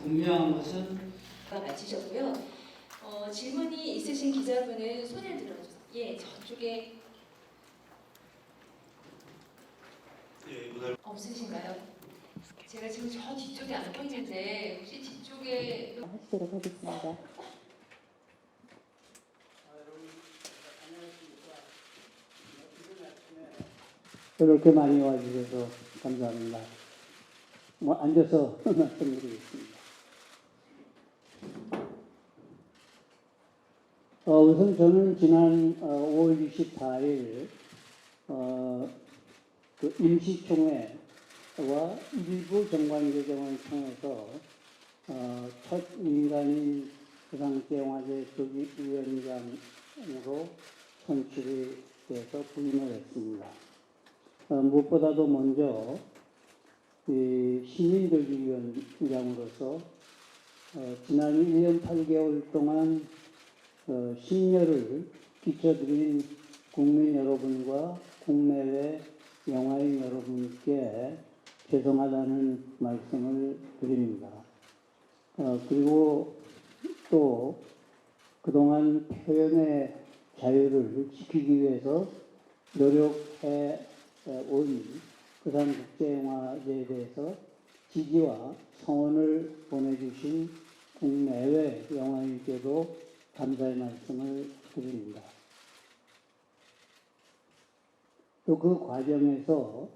분명한 것은 마치셨고요. 질문이 있으신 기자분은 손을 들어주세요. 예, 저쪽에 없으신가요? 제가 지금 저 뒤쪽에 앉고 있는데 혹시 뒤쪽에 하시도록 하겠습니다. 이렇게 많이 와주셔서 감사합니다. 앉아서 말씀드리겠습니다. 우선 저는 지난 5월 24일 그 임시총회와 일부 정관 개정을 통해서 첫 민간인 비상시행화재 조직위원장으로 선출이 돼서 부임을 했습니다. 무엇보다도 먼저 시민조직위원장으로서 지난 1년 8개월 동안 심려를 끼쳐드린 국민 여러분과 국내외 영화인 여러분께 죄송하다는 말씀을 드립니다. 그리고 또 그동안 표현의 자유를 지키기 위해서 노력해 온 부산국제영화제에 대해서 지지와 성원을 보내주신 국내외 영화인께도 감사의 말씀을 드립니다. 또 그 과정에서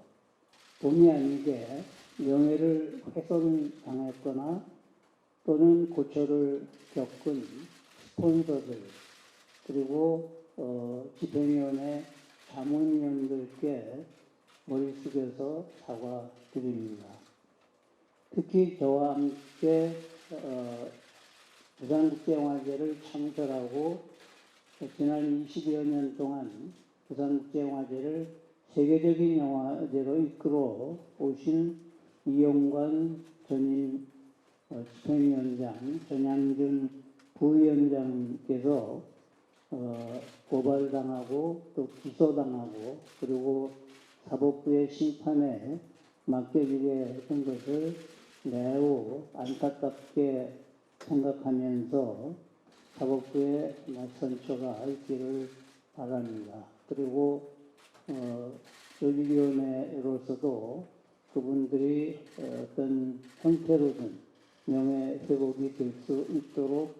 본의 아니게 명예를 훼손당했거나 또는 고초를 겪은 스폰서들 그리고 집행위원회 자문위원들께 머리 숙여서 사과드립니다. 특히 저와 함께 부산국제영화제를 창설하고 지난 20여 년 동안 부산국제영화제를 세계적인 영화제로 이끌어 오신 이용관 전임 집행위원장, 전양준 부위원장께서 고발당하고 또 기소당하고 그리고 사법부의 심판에 맡겨지게 된 것을 매우 안타깝게 생각하면서 사법부의 선처가 있기를 바랍니다. 그리고 조직위원회로서도 그분들이 어떤 형태로든 명예회복이 될 수 있도록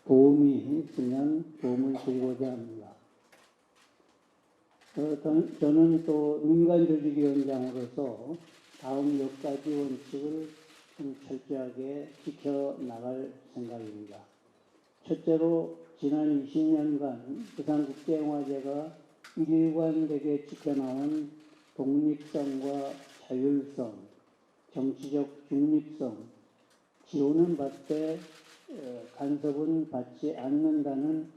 도움이 있으면 도움을 드리고자 합니다. 저는 또 민간조직위원장으로서 다음 몇 가지 원칙을 좀 철저하게 지켜나갈 생각입니다. 첫째로 지난 20년간 부산국제영화제가 일관되게 지켜나온 독립성과 자율성, 정치적 중립성, 지원은 받되 간섭은 받지 않는다는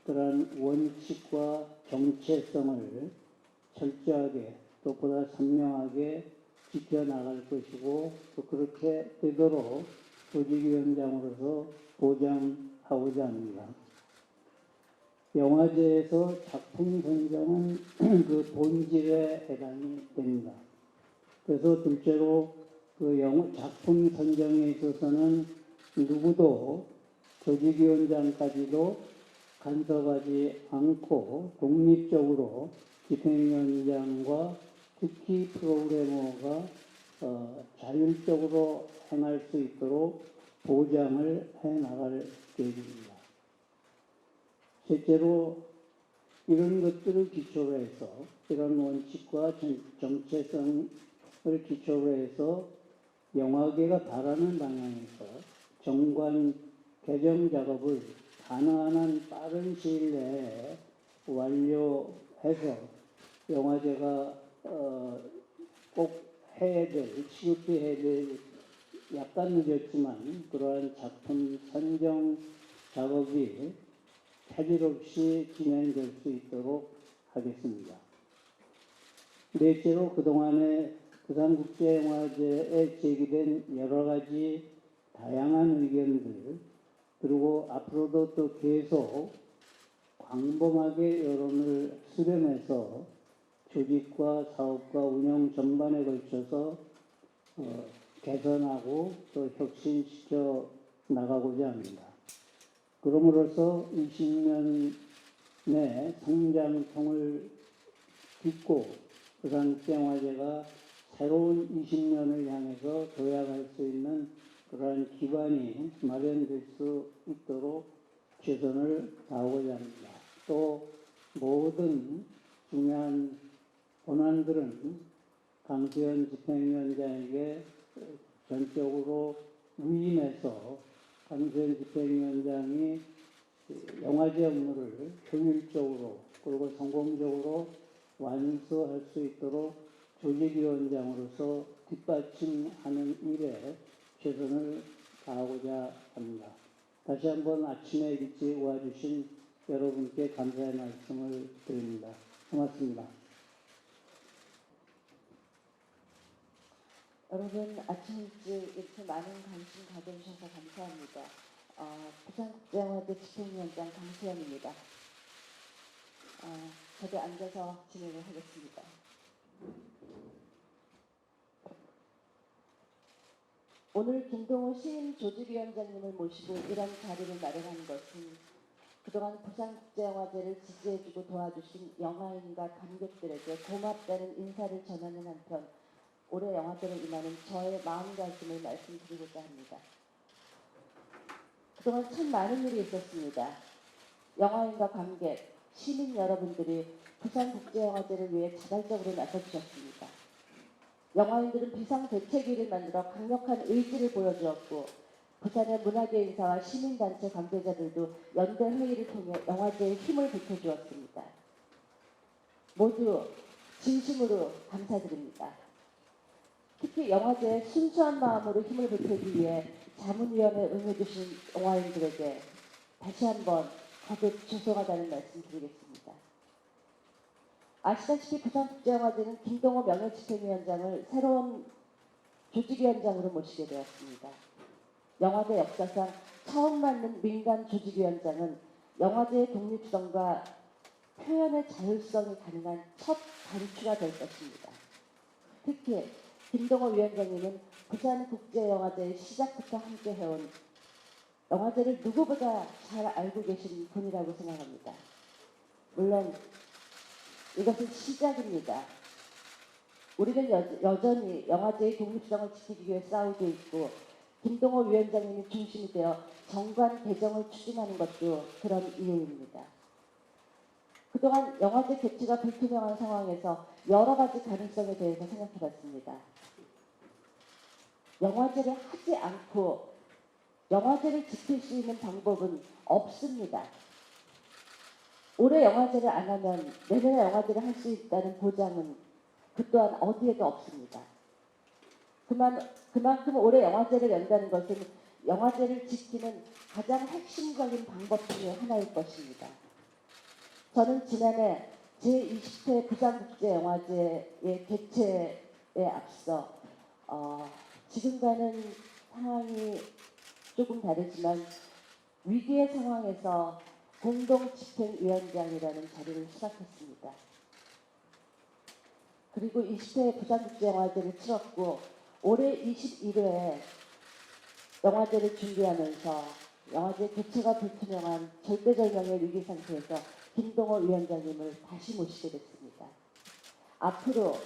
그러한 원칙과 정체성을 철저하게 또 보다 선명하게 지켜나갈 것이고 또 그렇게 되도록 조직위원장으로서 보장하고자 합니다. 영화제에서 작품 선정은 그 본질에 해당이 됩니다. 그래서 둘째로 그 작품 선정에 있어서는 누구도 조직위원장까지도 간섭하지 않고 독립적으로 집행위원장과 특히 프로그래머가 자율적으로 행할 수 있도록 보장을 해나갈 계획입니다. 셋째로 이런 것들을 기초로 해서 이런 원칙과 정체성을 기초로 해서 영화계가 바라는 방향에서 정관 개정 작업을 가능한 한 빠른 시일 내에 완료해서 영화제가 꼭 해야 될, 시급해야 될 약간 늦었지만 그러한 작품 선정 작업이 차질 없이 진행될 수 있도록 하겠습니다. 넷째로 그동안에 부산국제영화제에 제기된 여러 가지 다양한 의견들 그리고 앞으로도 또 계속 광범하게 여론을 수렴해서 조직과 사업과 운영 전반에 걸쳐서 개선하고 또 혁신시켜 나가고자 합니다. 그럼으로써 20년 내 성장통을 딛고 부산국제영화제가 새로운 20년을 향해서 도약할 수 있는 그러한 기반이 마련될 수 있도록 최선을 다하고자 합니다. 또 모든 중요한 권한들은 강수현 집행위원장에게 전적으로 위임해서 강수현 집행위원장이 영화제 업무를 효율적으로 그리고 성공적으로 완수할 수 있도록 조직위원장으로서 뒷받침하는 일에 최선을 다하고자 합니다. 다시 한번 아침에 일찍 와주신 여러분께 감사의 말씀을 드립니다. 고맙습니다. 여러분 아침 일찍 이렇게 많은 관심 가져주셔서 감사합니다. 부산국제영화제 집행위원장 강수현입니다. 저도 앉아서 진행을 하겠습니다. 오늘 김동호 시인 조직위원장님을 모시고 이런 자리를 마련한 것은 그동안 부산국제영화제를 지지해주고 도와주신 영화인과 관객들에게 고맙다는 인사를 전하는 한편 올해 영화제를 임하는 저의 마음가짐을 말씀드리고자 합니다. 그동안 참 많은 일이 있었습니다. 영화인과 관객, 시민 여러분들이 부산국제영화제를 위해 자발적으로 나서주셨습니다. 영화인들은 비상대책위를 만들어 강력한 의지를 보여주었고 부산의 문화계 인사와 시민단체 관계자들도 연대 회의를 통해 영화제에 힘을 보태주었습니다. 모두 진심으로 감사드립니다. 특히 영화제에 순수한 마음으로 힘을 보태기 위해 자문위원회에 응해주신 영화인들에게 다시 한번 거듭 죄송하다는 말씀 드리겠습니다. 아시다시피 부산국제영화제는 김동호 명예집행위원장을 새로운 조직위원장으로 모시게 되었습니다. 영화제 역사상 처음 맡는 민간 조직위원장은 영화제의 독립성과 표현의 자율성이 가능한 첫 단추가 될 것입니다. 특히 김동호 위원장님은 부산국제영화제의 시작부터 함께 해온 영화제를 누구보다 잘 알고 계신 분이라고 생각합니다. 물론 이것은 시작입니다. 우리는 여전히 영화제의 독립성을 지키기 위해 싸우고 있고 김동호 위원장님이 중심이 되어 정관 개정을 추진하는 것도 그런 이유입니다. 그동안 영화제 개최가 불투명한 상황에서 여러 가지 가능성에 대해서 생각해봤습니다. 영화제를 하지 않고 영화제를 지킬 수 있는 방법은 없습니다. 올해 영화제를 안 하면 내년에 영화제를 할 수 있다는 보장은 그 또한 어디에도 없습니다. 그만큼 올해 영화제를 연다는 것은 영화제를 지키는 가장 핵심적인 방법 중에 하나일 것입니다. 저는 지난해 제20회 부산국제영화제의 개최에 앞서 지금과는 상황이 조금 다르지만 위기의 상황에서 공동집행위원장이라는 자리를 시작했습니다. 그리고 20회 부산국제영화제를 치렀고 올해 21회에 영화제를 준비하면서 영화제 개최가 불투명한 절대절명의 위기 상태에서 김동호 위원장님을 다시 모시게 됐습니다. 앞으로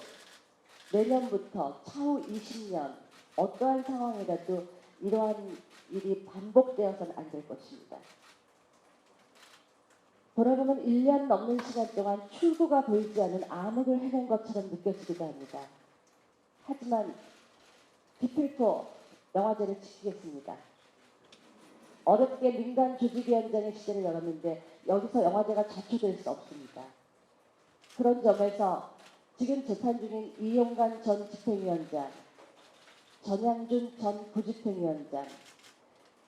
내년부터 차후 20년 어떠한 상황이라도 이러한 일이 반복되어서는 안 될 것입니다. 돌아보면 1년 넘는 시간 동안 출구가 보이지 않은 암흑을 해낸 것처럼 느껴지기도 합니다. 하지만 기필코 영화제를 지키겠습니다. 어렵게 민간 조직위원장의 시대를 열었는데 여기서 영화제가 자초될 수 없습니다. 그런 점에서 지금 재판 중인 이용관 전 집행위원장, 전양준 전 부집행위원장,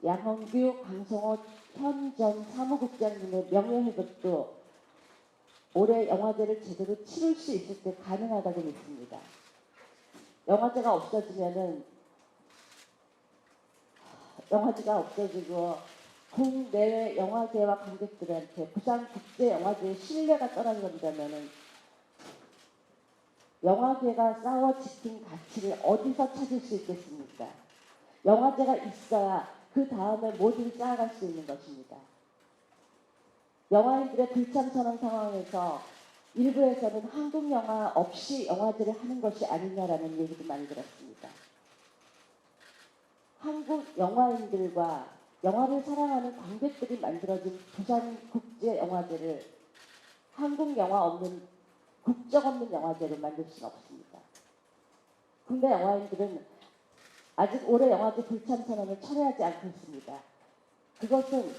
양홍규, 강성호 현 전 사무국장님의 명예회복도 올해 영화제를 제대로 치를 수 있을 때 가능하다고 믿습니다. 영화제가 없어지면은 영화제가 없어지고 국내외 영화계와 관객들한테 부산국제영화제의 신뢰가 떨어진다면은 영화계가 싸워 지킨 가치를 어디서 찾을 수 있겠습니까? 영화제가 있어야 그 다음에 뭐든 쌓아갈 수 있는 것입니다. 영화인들의 불참선언 상황에서 일부에서는 한국 영화 없이 영화제를 하는 것이 아니냐라는 얘기도 많이 들었습니다. 한국 영화인들과 영화를 사랑하는 관객들이 만들어진 부산국제영화제를 한국 영화 없는 국적 없는 영화제로 만들 수는 없습니다. 국내 영화인들은 아직 올해 영화제 불참선언을 철회하지 않고 있습니다. 그것은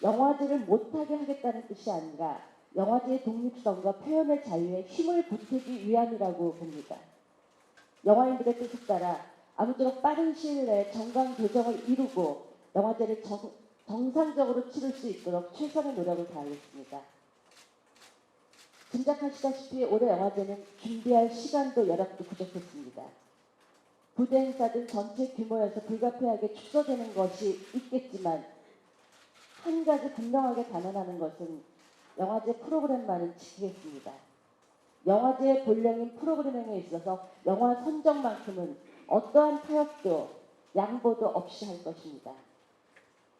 영화제를 못하게 하겠다는 뜻이 아니라 영화제의 독립성과 표현의 자유에 힘을 보태기 위함이라고 봅니다. 영화인들의 뜻에 따라 아무쪼록 빠른 시일 내에 정강 교정을 이루고 영화제를 정상적으로 치를 수 있도록 최선의 노력을 다하겠습니다. 짐작하시다시피 올해 영화제는 준비할 시간도 여력도 부족했습니다. 부대 행사 등 전체 규모에서 불가피하게 축소되는 것이 있겠지만 한 가지 분명하게 단언하는 것은 영화제 프로그램만은 지키겠습니다. 영화제의 본령인 프로그래밍에 있어서 영화 선정만큼은 어떠한 타협도 양보도 없이 할 것입니다.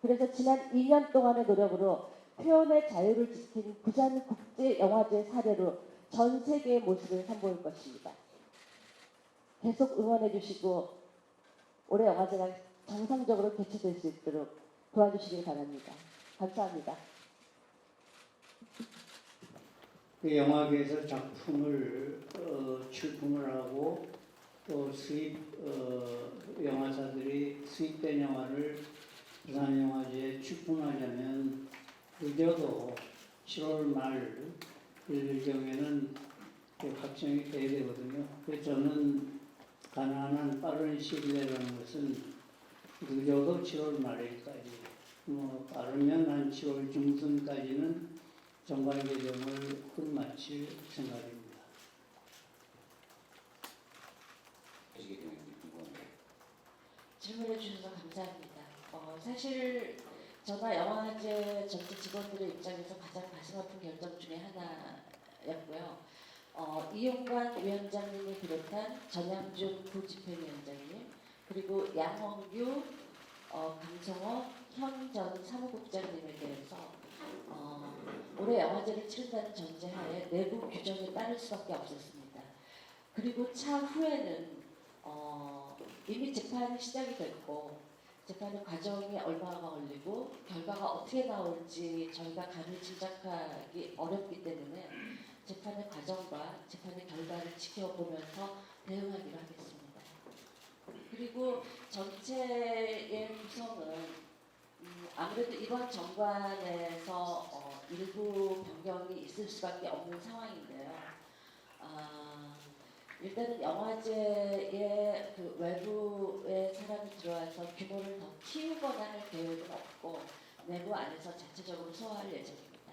그래서 지난 2년 동안의 노력으로 표현의 자유를 지킨 부산국제영화제 사례로 전 세계의 모습을 선보일 것입니다. 계속 응원해 주시고 올해 영화제가 정상적으로 개최될 수 있도록 도와주시길 바랍니다. 감사합니다. 그 영화계에서 작품을 출품을 하고 또 영화사들이 수입된 영화를 부산영화제에 출품하려면 늦어도 7월 말일 경우에는 확정이 돼야 되거든요. 그래서 저는 가능한 빠른 시일 내라는 것은 늦어도 7월 말일까지, 빠르면 한 7월 중순까지는 정관 개정을 끝마칠 생각입니다. 질문해 주셔서 감사합니다. 사실 저나 영화제 전체 직원들의 입장에서 가장 가슴 아픈 결정 중에 하나였고요. 이용관 위원장님을 비롯한 전양준 부집행위원장님 그리고 양원규, 강성호 현 전 사무국장님에 대해서 올해 영화제를 치른다는 전제하에 내부 규정에 따를 수밖에 없었습니다. 그리고 차후에는 이미 재판이 시작이 됐고 재판의 과정이 얼마가 걸리고 결과가 어떻게 나올지 저희가 감히 짐작하기 어렵기 때문에 재판의 과정과 재판의 결과를 지켜보면서 대응하기로 하겠습니다. 그리고 전체의 구성은 아무래도 이번 정관에서 일부 변경이 있을 수밖에 없는 상황인데요. 일단은 영화제에 그 외부의 사람이 들어와서 규모를 더 키우거나 할 계획은 없고 내부 안에서 자체적으로 소화할 예정입니다.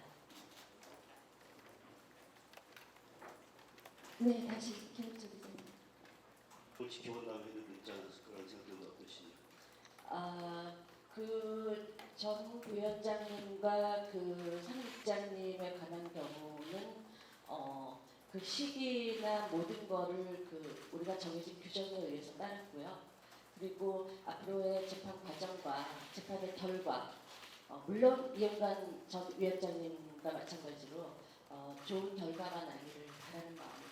네, 다시 김은주 기자님. 지켜본다고 해도 있지 않았을 거라는 생각은 어떠시나요? 그 전 부위원장님과 그 상국장님에 관한 경우는 그 시기나 모든 거를 그 우리가 정해진 규정에 의해서 따랐고요. 그리고 앞으로의 재판 과정과 재판의 결과, 물론 이용관 전 위원장님과 마찬가지로 좋은 결과가 나기를 바라는 마음입니다.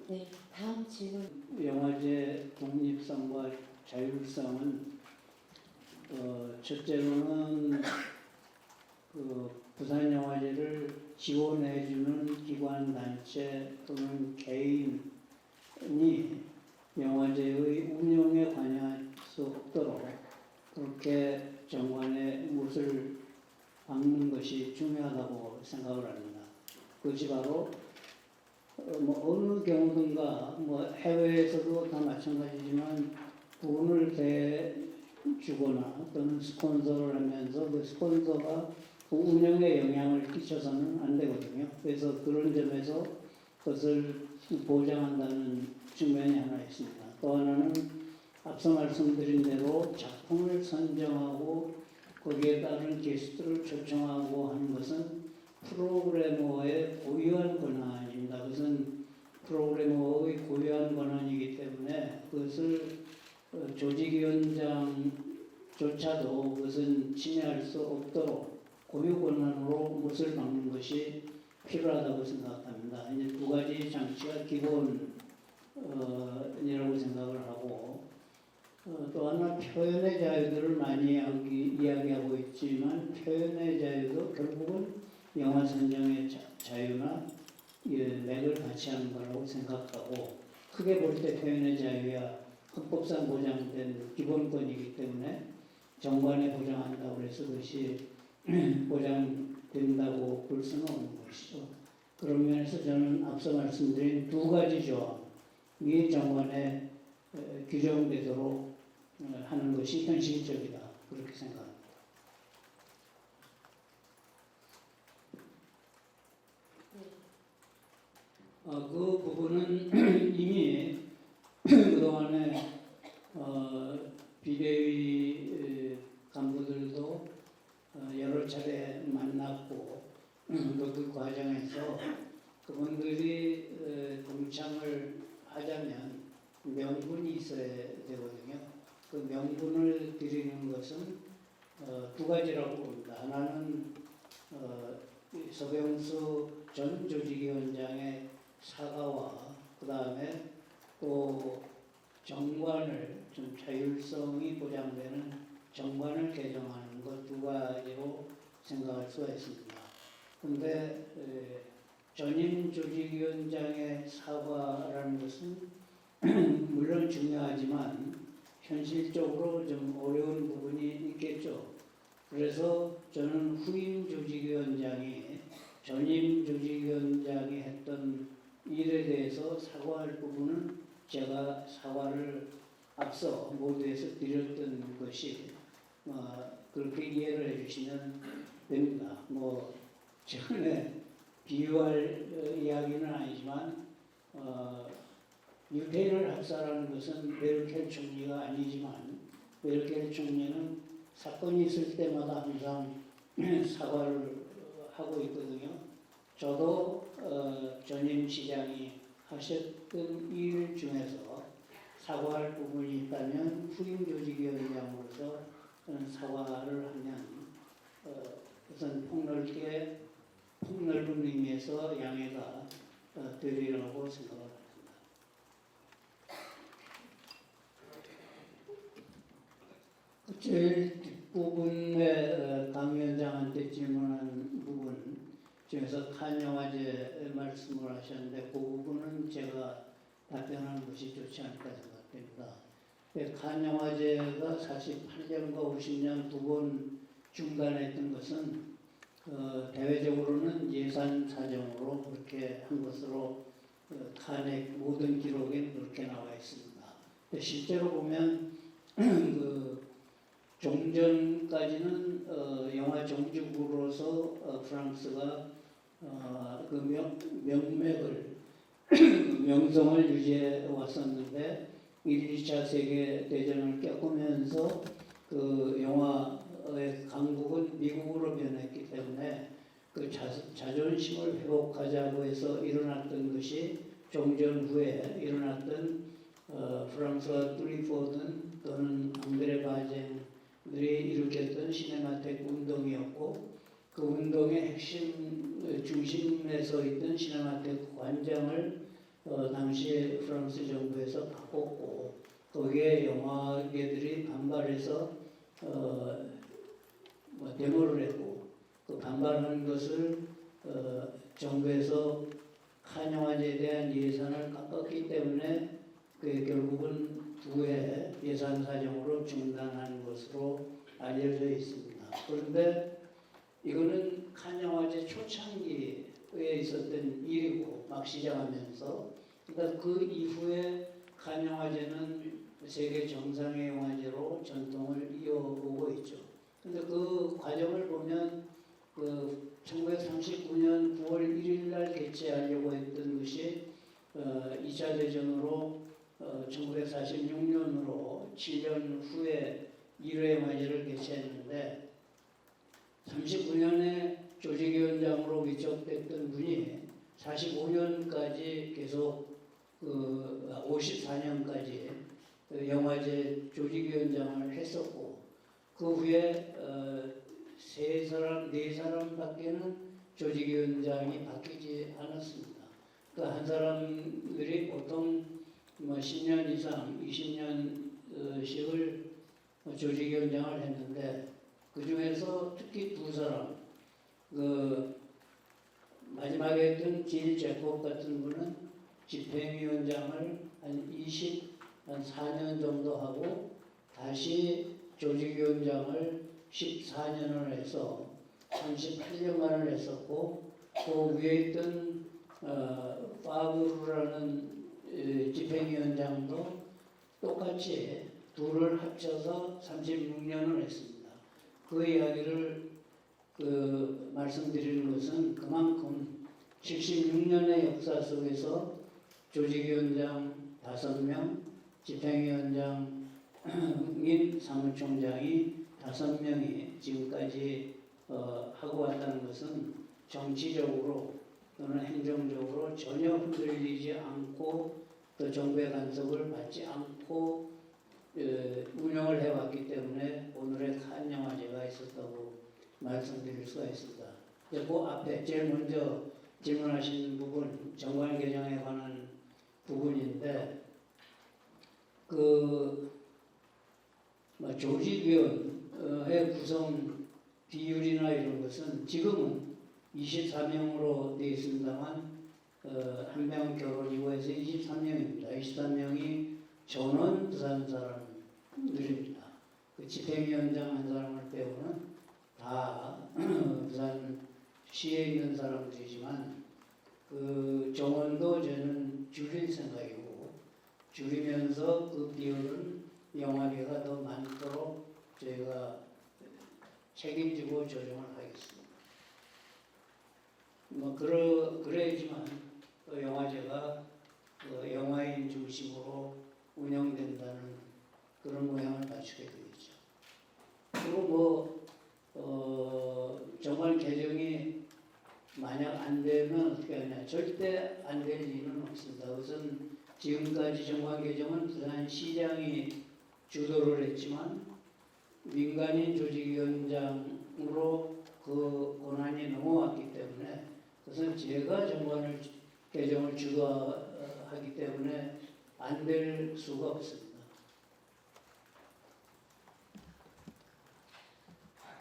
네, 다음 질문. 영화제 독립성과 자율성은 첫째로는 그 부산영화제를 지원해주는 기관, 단체 또는 개인이 영화제의 운영에 관여할 수 없도록 그렇게 정관의 못을 박는 것이 중요하다고 생각을 합니다. 그것이 바로 어느 경우든가 해외에서도 다 마찬가지지만 돈을 대주거나 또는 스폰서를 하면서 그 스폰서가 그 운영에 영향을 끼쳐서는 안 되거든요. 그래서 그런 점에서 그것을 보장한다는 측면이 하나 있습니다. 또 하나는 앞서 말씀드린 대로 작품을 선정하고 거기에 따른 게스트를 초청하고 하는 것은 프로그래머의 고유한 권한입니다. 그것은 프로그래머의 고유한 권한이기 때문에 그것을 조직위원장조차도 그것은 침해할 수 없도록 고유 권한으로 못을 막는 것이 필요하다고 생각합니다. 이제 두 가지 장치가 기본이라고 생각을 하고 또 하나 표현의 자유들을 많이 이야기하고 있지만 표현의 자유도 결국은 영화 선정의 자유나 맥을 같이 하는 거라고 생각하고 크게 볼 때 표현의 자유야 헌법상 보장된 기본권이기 때문에 정관에 보장한다고 해서 그것이 보장된다고 볼 수는 없는 것이죠. 그런 면에서 저는 앞서 말씀드린 두 가지 조항이 정관에 규정되도록 하는 것이 현실적이다. 그렇게 생각합니다. 그 부분은 이미 그동안에 비대위 간부들도 여러 차례 만났고 또 그 과정에서 그분들이 동참을 하자면 명분이 있어야 되거든요. 그 명분을 드리는 것은 두 가지라고 봅니다. 하나는 서병수 전 조직위원장의 사과와 그 다음에 또 정관을 좀 자율성이 보장되는 정관을 개정하는 것 두 가지로 생각할 수가 있습니다. 그런데 전임 조직위원장의 사과라는 것은 물론 중요하지만 현실적으로 좀 어려운 부분이 있겠죠. 그래서 저는 후임 조직위원장이 전임 조직위원장이 했던 일에 대해서 사과할 부분은 제가 사과를 앞서 모두에서 드렸던 것이 그렇게 이해를 해주시면 됩니다. 최근에 비유할 이야기는 아니지만 유태인을 학살하는 것은 메르켈 총리가 아니지만 메르켈 총리는 사건이 있을 때마다 항상 사과를 하고 있거든요. 저도 전임 시장이 하셨던 일 중에서 사과할 부분이 있다면 후임 조직위원장으로서 저는 사과를 하면 우선 폭넓은 의미에서 양해가 되리라고 생각합니다. 제일 뒷부분에 강 위원장한테 질문한 부분 중에서 칸 영화제 말씀을 하셨는데 그 부분은 제가 답변하는 것이 좋지 않을까 생각됩니다. 칸 영화제가 48년과 50년 두 번 중단했던 것은 대외적으로는 예산 사정으로 그렇게 한 것으로 칸의 모든 기록에 그렇게 나와 있습니다. 실제로 보면 종전까지는 영화 종주국으로서 프랑스가 그 명맥을 명성을 유지해 왔었는데 1, 2차 세계대전을 겪으면서 그 영화의 강국은 미국으로 변했기 때문에 그 자존심을 회복하자고 해서 일어났던 것이 종전 후에 일어났던 프랑스와 트리포든 또는 앙드레 바쟁들이 일으켰던 시네마텍 운동이었고 그 운동의 핵심 중심에 서 있던 시네마텍 관장을 당시에 프랑스 정부에서 바꿨고 거기에 영화계들이 반발해서 데모를 했고 그 반발하는 것을 정부에서 칸 영화제에 대한 예산을 깎았기 때문에 결국은 후에 예산 사정으로 중단한 것으로 알려져 있습니다. 그런데 이거는 칸 영화제 초창기에 있었던 일이고 막 시작하면서 그러니까 그 이후에 칸 영화제는 세계 정상의 영화제로 전통을 이어오고 있죠. 그런데 그 과정을 보면 그 1939년 9월 1일 날 개최하려고 했던 것이 2차 대전으로 1946년으로 7년 후에 1회 영화제를 개최했는데 39년에 조직위원장으로 위촉됐던 분이 45년까지 계속 54년까지 영화제 조직위원장을 했었고 그 후에 네 사람밖에는 조직위원장이 바뀌지 않았습니다. 그 한 사람들이 보통 10년 이상, 20년씩을 조직위원장을 했는데 그 중에서 특히 두 사람, 마지막에 했던 질 제콥 같은 분은 집행위원장을 한 24년 정도 하고 다시 조직위원장을 14년을 해서 38년간을 했었고 그 위에 있던 파브르라는 집행위원장도 똑같이 둘을 합쳐서 36년을 했습니다. 그 이야기를 말씀드리는 것은 그만큼 76년의 역사 속에서 조직위원장 5명, 집행위원장인 사무총장이 5명이 지금까지 하고 왔다는 것은 정치적으로 또는 행정적으로 전혀 흔들리지 않고 또 정부의 간섭을 받지 않고 운영을 해왔기 때문에 오늘의 칸 영화제가 있었다고 말씀드릴 수가 있습니다. 그 앞에 제일 먼저 질문하신 부분 정관 개정에 관한 부분인데 조직위원회 구성 비율이나 이런 것은 지금은 24명으로 되어 있습니다만 한 명 결혼 이후 해서 23명입니다. 23명이 전원 부산 사람들입니다. 그 집행위원장 한 사람을 빼고는 다 부산시에 있는 사람들이지만 그 정원도 저는 줄일 생각이고 줄이면서 그 비율은 영화계가 더 많도록 저희가 책임지고 조정을 하겠습니다. 그래야지만 영화제가 영화인 중심으로 운영된다는 그런 모양을 갖추게 되겠죠. 그리고 정말 개정이 만약 안 되면 어떻게 하냐. 절대 안 될 일은 없습니다. 우선 지금까지 정관 개정은 부산시장이 주도를 했지만 민간인 조직위원장으로 그 권한이 넘어왔기 때문에 그것은 제가 정관을 개정을 주도하기 때문에 안 될 수가 없습니다.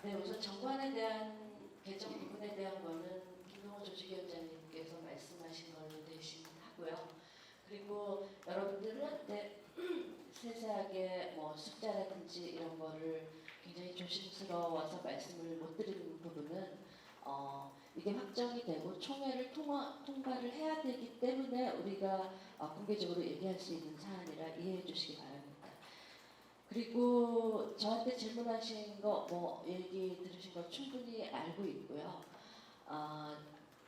네, 우선 정관에 대한 개정 부분에 대한 거는 김동호 조직위원장님께서 말씀하신 걸로 대신하고요. 그리고 여러분들한테 세세하게 숫자라든지 이런 거를 굉장히 조심스러워서 말씀을 못 드리는 부분은 이게 확정이 되고 총회를 통과를 해야 되기 때문에 우리가 공개적으로 얘기할 수 있는 사안이라 이해해 주시기 바랍니다. 그리고 저한테 질문하신 거 얘기 들으신 거 충분히 알고 있고요.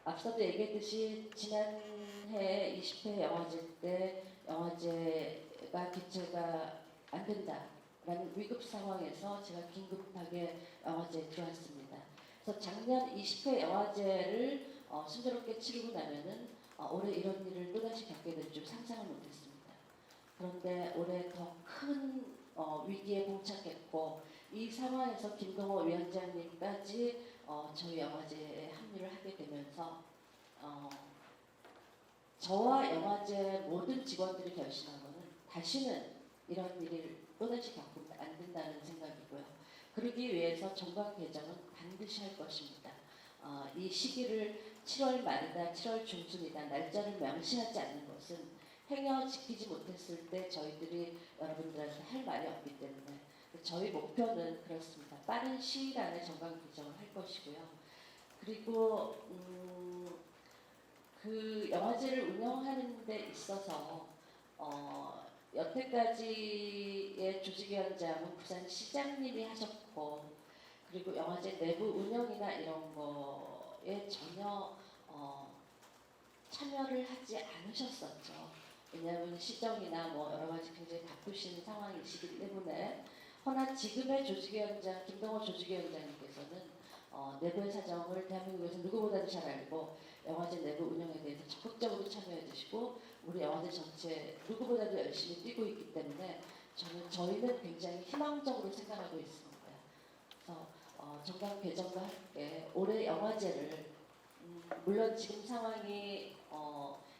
앞서도 얘기했듯이 지난해 20회 영화제 때 영화제가 개최가 안 된다라는 위급 상황에서 제가 긴급하게 영화제에 들어왔습니다. 그래서 작년 20회 영화제를 순조롭게 치르고 나면은 올해 이런 일을 또다시 겪게 될 줄 상상을 못했습니다. 그런데 올해 더 큰 위기에 봉착했고 이 상황에서 김동호 위원장님까지 저희 영화제에 합류를 하게 되면서 저와 영화제 모든 직원들이 결심한 것은 다시는 이런 일을 또다시 겪으면 안 된다는 생각이고요. 그러기 위해서 정관 개정은 반드시 할 것입니다. 이 시기를 7월 말이다, 7월 중순이다 날짜를 명시하지 않는 것은 행여 지키지 못했을 때 저희들이 여러분들한테 할 말이 없기 때문에 저희 목표는 그렇습니다. 빠른 시일 안에 정관 개정을 할 것이고요. 그리고 그 영화제를 운영하는 데 있어서 여태까지의 조직위원장은 부산시장님이 하셨고 그리고 영화제 내부 운영이나 이런 거에 전혀 참여를 하지 않으셨었죠. 왜냐하면 시정이나 여러 가지 굉장히 바쁘신 상황이시기 때문에. 허나 지금의 조직위원장 김동호 조직위원장님께서는 내부의 사정을 대한민국에서 누구보다도 잘 알고 영화제 내부 운영에 대해서 적극적으로 참여해 주시고 우리 영화제 전체 누구보다도 열심히 뛰고 있기 때문에 저희는 굉장히 희망적으로 생각하고 있습니다. 그래서 정당 개정과 함께 올해 영화제를 물론 지금 상황이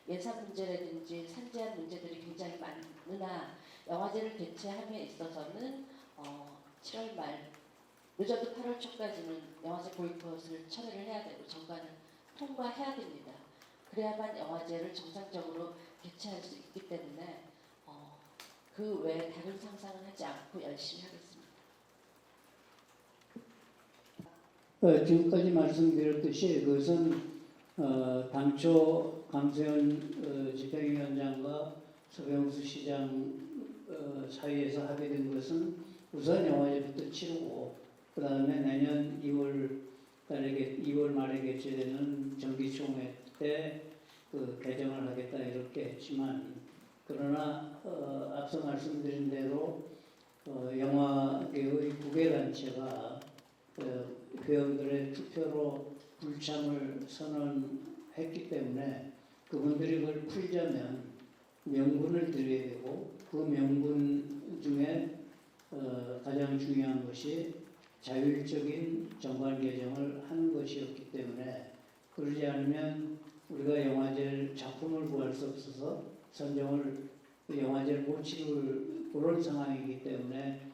예산 문제라든지 산재한 문제들이 굉장히 많으나 영화제를 개최함에 있어서는 7월 말 늦어도 8월 초까지는 영화제 보이콧을 철회를 해야 되고 정관을 통과해야 됩니다. 그래야만 영화제를 정상적으로 개최할 수 있기 때문에 그 외에 다른 상상은 하지 않고 열심히 하겠습니다. 지금까지 말씀드렸듯이 그것은 당초 강세현 집행위원장과 서병수 시장 사이에서 합의된 것은 우선 영화제부터 치르고 그 다음에 내년 2월 말에 개최되는 정기총회 때 그 개정을 하겠다 이렇게 했지만 그러나 앞서 말씀드린 대로 영화계의 9개 단체가 회원들의 투표로 불참을 선언했기 때문에 그분들이 그걸 풀자면 명분을 드려야 되고 그 명분 중에 가장 중요한 것이 자율적인 정관 개정을 하는 것이었기 때문에 그러지 않으면 우리가 영화제 작품을 구할 수 없어서 선정을 영화제를 못 치를 그런 상황이기 때문에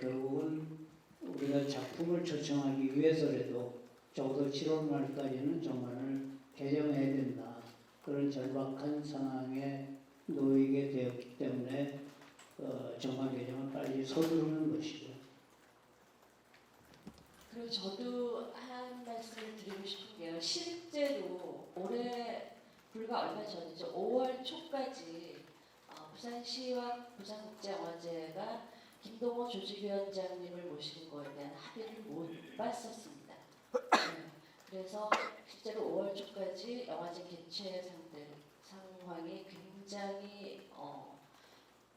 결국은 우리가 작품을 초청하기 위해서라도 적어도 7월 말까지는 정관을 개정해야 된다. 그런 절박한 상황에 놓이게 되었기 때문에 정관 개정을 빨리 서두르는 것이죠. 그리고 저도 한 말씀을 드리고 싶은 게요. 실제로 올해 불과 얼마 전이죠. 5월 초까지 부산시와 부산국제영화제가 김동호 조직위원장님을 모시는 거에 대한 합의를 못 봤었습니다. 그래서 실제로 5월 초까지 영화제 개최 상황이 굉장히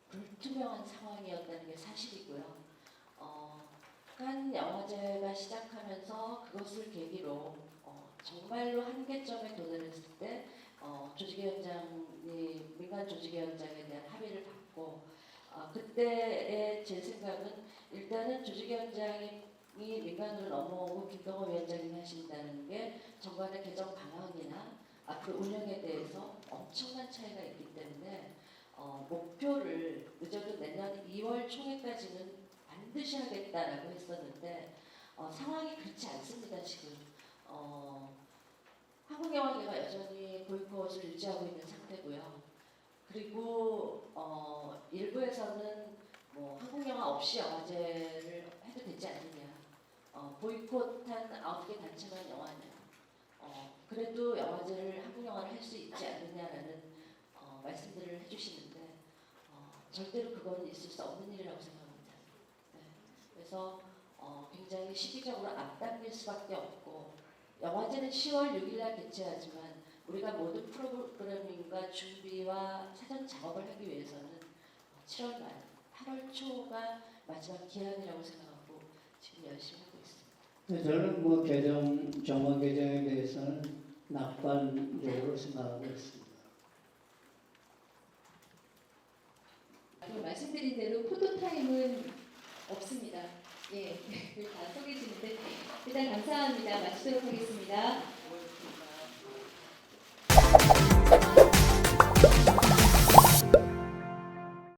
불투명한 상황이었다는 게 사실이고요. 북한 영화제가 시작하면서 그것을 계기로 정말로 한계점에 도달했을 때 조직위원장이 민간 조직위원장에 대한 합의를 받고 그때의 제 생각은 일단은 조직위원장이 민간으로 넘어오고 김동호 위원장님이 하신다는 게 정관의 개정 방향이나 앞으로 운영에 대해서 엄청난 차이가 있기 때문에 목표를 늦어도 내년 2월 총회까지는 반드시 하겠다라고 했었는데 상황이 그렇지 않습니다. 지금 한국영화계가 여전히 보이콧을 유지하고 있는 상태고요. 그리고 일부에서는 뭐 한국영화 없이 영화제를 해도 되지 않느냐, 보이콧한 9개 단체만 영화냐, 그래도 영화제를 한국영화를 할 수 있지 않느냐라는 말씀들을 해주시는데 절대로 그건 있을 수 없는 일이라고 생각합니다. 네. 그래서 굉장히 시기적으로 앞당길 수밖에 없고 영화제는 10월 6일날 개최하지만 우리가 모든 프로그래밍과 준비와 사전 작업을 하기 위해서는 7월 말, 8월 초가 마지막 기한이라고 생각하고 지금 열심히 하고 있습니다. 저는 뭐 정관 개정에 대해서는 낙관적으로 생각하고 있습니다. 말씀드린 대로 포토타임은 없습니다. 예, 다 소개해주는데 일단 감사합니다. 마치도록 하겠습니다.